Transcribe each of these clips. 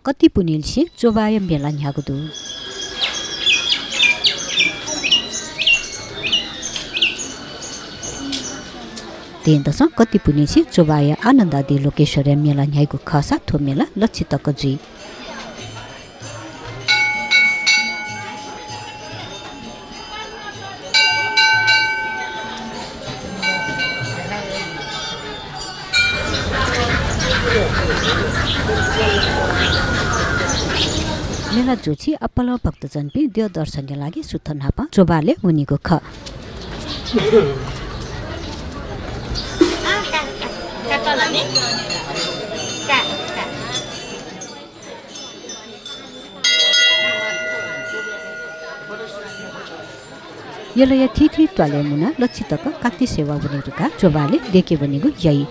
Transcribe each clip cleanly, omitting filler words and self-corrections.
कति पुनिलसी चोबाय मेला न्यागुदु तेन्दस कति पुनिलसी चोबाय आनन्दादी लोकेश्वर मेला न्यागु खसा थो मेला लक्षितक जी मेला जोची अपल भक्तजन पि देव दर्शनका लागि सुथन हापा चोबाले उनीको ख यलय थिथि ट्वाले मुना लक्षितक काति सेवा बनेरुका चोबाले देखे बनेको यही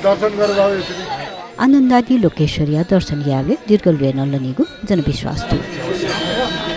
दर्शन गर्दा आनन्दादी लोकेश्वरीय दर्शन यावे दीर्घ जनविश्वास थियो